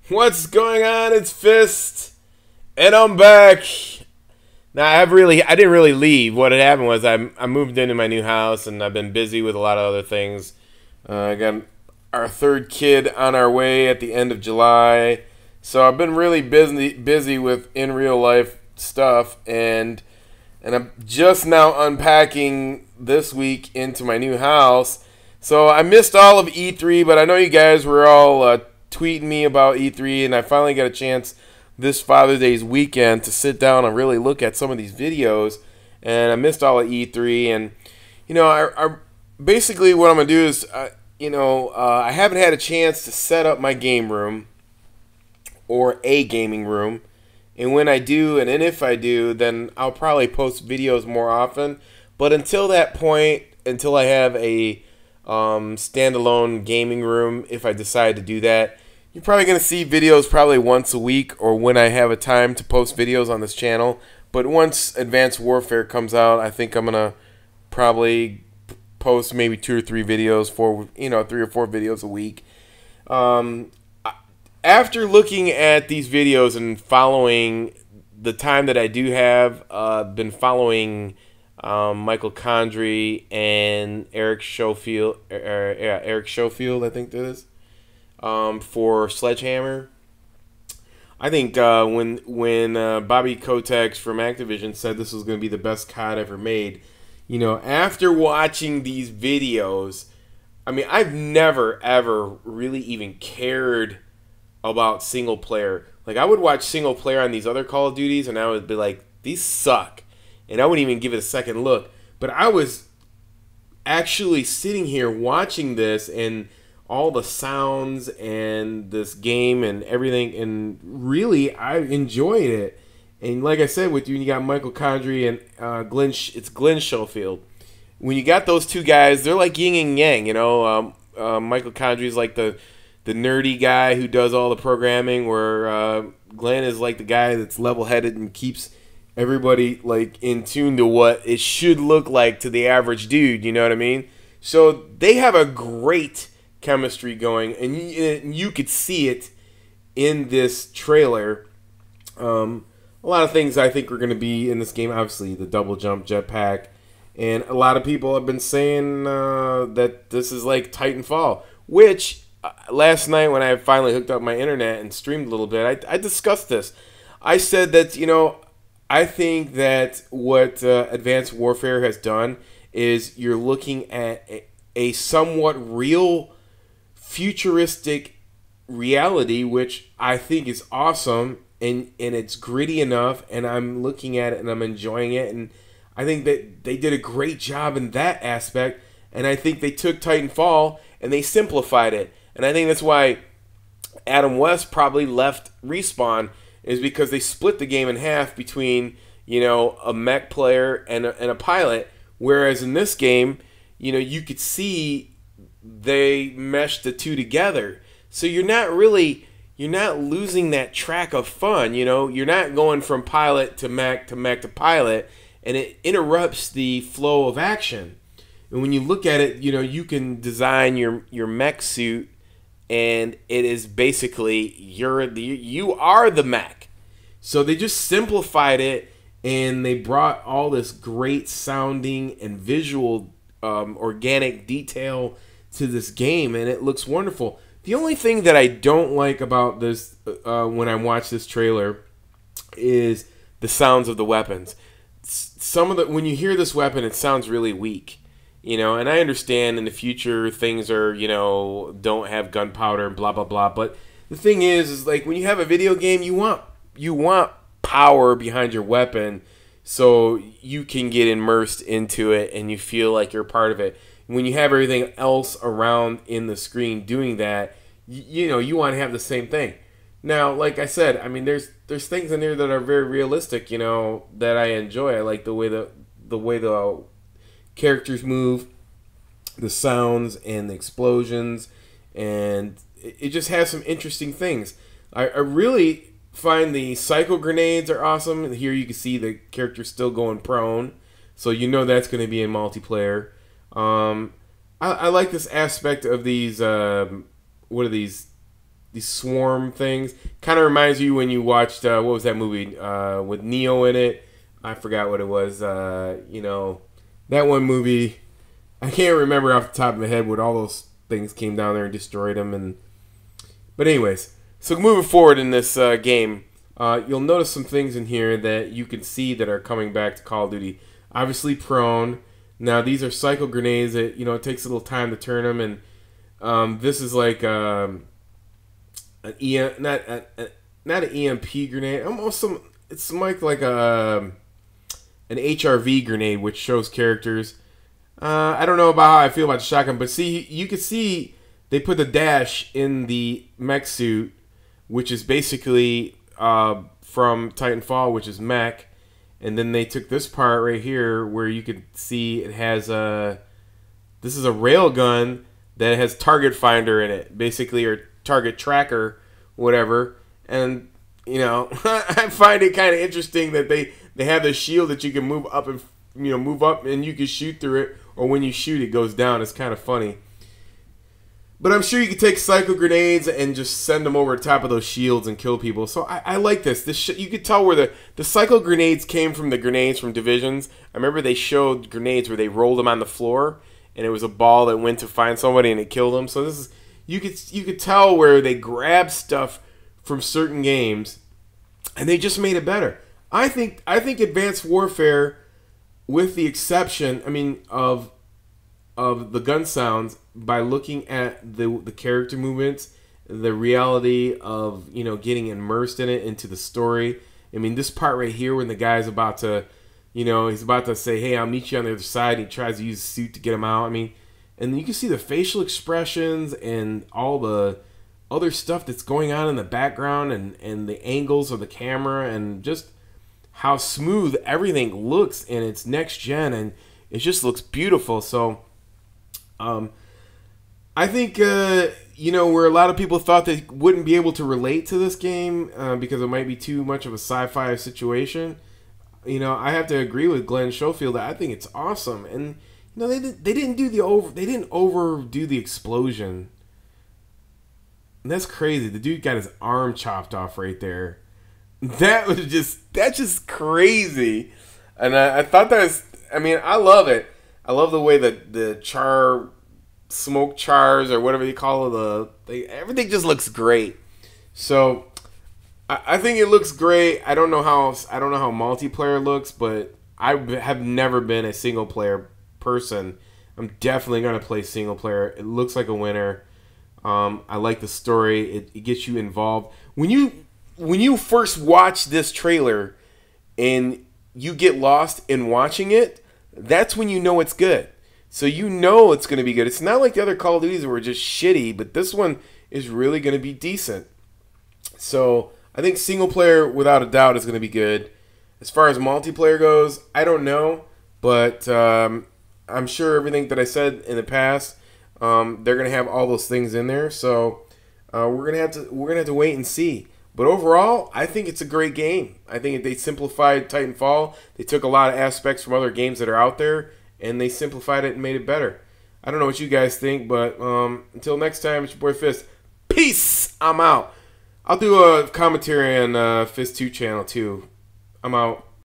What's going on? It's Fist, and I'm back. Now I didn't really leave. What had happened was I moved into my new house, and I've been busy with a lot of other things. I got our third kid on our way at the end of July, so I've been really busy with in real life stuff, and I'm just now unpacking this week into my new house. So I missed all of E3, but I know you guys were all tweeting me about E3, and I finally got a chance this Father's Day's weekend to sit down and really look at some of these videos. And I missed all of E3, and I basically what I'm gonna do is I haven't had a chance to set up my game room or a gaming room. And when I do, and if I do, then I'll probably post videos more often. But until that point, until I have a standalone gaming room, if I decide to do that, you're probably going to see videos probably once a week or when I have a time to post videos on this channel. But once Advanced Warfare comes out, I think I'm going to probably post maybe 2 or 3 videos, 3 or 4 videos a week. After looking at these videos and following the time that I do have, been following Michael Condrey and Eric Schofield, Eric Schofield, I think that is, for Sledgehammer. I think when Bobby Kotick from Activision said this was going to be the best COD ever made, after watching these videos, I mean, I've never ever really even cared about single player. Like, I would watch single player on these other Call of Duties, and I would be like, these suck, and I wouldn't even give it a second look. But I was actually sitting here watching this and all the sounds and this game and everything, and really I enjoyed it. And like I said, with you got Michael Condrey and Glenn Schofield. When you got those two guys, they're like yin and yang. Michael Condrey's like the nerdy guy who does all the programming, where Glenn is like the guy that's level-headed and keeps everybody like in tune to what it should look like to the average dude, you know what I mean? So they have a great chemistry going, and you could see it in this trailer. A lot of things I think are going to be in this game, obviously the double jump jetpack, and a lot of people have been saying that this is like Titanfall, which last night when I finally hooked up my internet and streamed a little bit, I discussed this. I said that, I think that what Advanced Warfare has done is you're looking at a somewhat real futuristic reality, which I think is awesome, and it's gritty enough, and I'm looking at it and I'm enjoying it, and I think that they did a great job in that aspect, and I think they took Titanfall and they simplified it. And I think that's why Adam West probably left Respawn, is because they split the game in half between, a mech player and a pilot. Whereas in this game, you could see they meshed the two together. So you're not losing that track of fun. You're not going from pilot to mech to mech to pilot, and it interrupts the flow of action. And when you look at it, you can design your mech suit, and it is basically you are the mech. So they just simplified it, and they brought all this great sounding and visual organic detail to this game, and it looks wonderful. The only thing that I don't like about this when I watch this trailer is the sounds of the weapons. When you hear this weapon, it sounds really weak. And I understand in the future things are, don't have gunpowder and blah, blah, blah. But the thing is like when you have a video game, you want power behind your weapon so you can get immersed into it and you feel like you're part of it. When you have everything else around in the screen doing that, you want to have the same thing. Now, like I said, I mean, there's things in there that are very realistic, that I enjoy. I like the way the characters move, the sounds and the explosions, and it just has some interesting things. I really find the psycho grenades are awesome. Here you can see the character still going prone, so that's going to be in multiplayer. I like this aspect of these what are these these swarm things. Kind of reminds you when you watched what was that movie with Neo in it? I forgot what it was. You know, that one movie. I can't remember off the top of my head what all those things came down there and destroyed them. But anyways, so moving forward in this game, you'll notice some things in here that you can see that are coming back to Call of Duty. Obviously, prone. Now these are cycle grenades that it takes a little time to turn them, and this is like an not an EMP grenade. Almost it's like an HRV grenade, which shows characters. I don't know about how I feel about the shotgun, but see, you can see they put the dash in the mech suit, which is basically from Titanfall, which is mech, and then they took this part right here where you could see it has this is a rail gun that has target finder in it, basically, or target tracker, whatever. And I find it kind of interesting that they have this shield that you can move up and move up and you can shoot through it, or when you shoot it goes down. It's kind of funny. But I'm sure you could take cycle grenades and just send them over the top of those shields and kill people. So I like this. You could tell where the cycle grenades came from, the grenades from Divisions. I remember they showed grenades where they rolled them on the floor, and it was a ball that went to find somebody and it killed them. So this is you could tell where they grabbed stuff from certain games, and they just made it better. I think Advanced Warfare, with the exception, of the gun sounds, by looking at the character movements, the reality of getting immersed in it, into the story. This part right here when the guy's about to, he's about to say, "Hey, I'll meet you on the other side." And he tries to use the suit to get him out. And you can see the facial expressions and all the other stuff that's going on in the background, and the angles of the camera, and just how smooth everything looks in its next gen, and it just looks beautiful. So I think where a lot of people thought they wouldn't be able to relate to this game because it might be too much of a sci-fi situation, I have to agree with Glenn Schofield that I think it's awesome. And they didn't overdo the explosion. And that's crazy. The dude got his arm chopped off right there. That's just crazy. And I thought I love it. I love the way that the smoke chars, or whatever you call it, everything just looks great. So I think it looks great. I don't know how multiplayer looks, but I have never been a single player person. I'm definitely gonna play single player. It looks like a winner. I like the story. It gets you involved. When you first watch this trailer and you get lost in watching it, that's when you know it's good. So it's going to be good. It's not like the other Call of Duties were just shitty, but this one is really going to be decent. So I think single player, without a doubt, is going to be good. As far as multiplayer goes, I don't know, but I'm sure everything that I said in the past, they're going to have all those things in there. So we're gonna have to wait and see. But overall, I think it's a great game. I think they simplified Titanfall. They took a lot of aspects from other games that are out there, and they simplified it and made it better. I don't know what you guys think, but until next time, it's your boy Fist. Peace! I'm out. I'll do a commentary on Fist 2 channel, too. I'm out.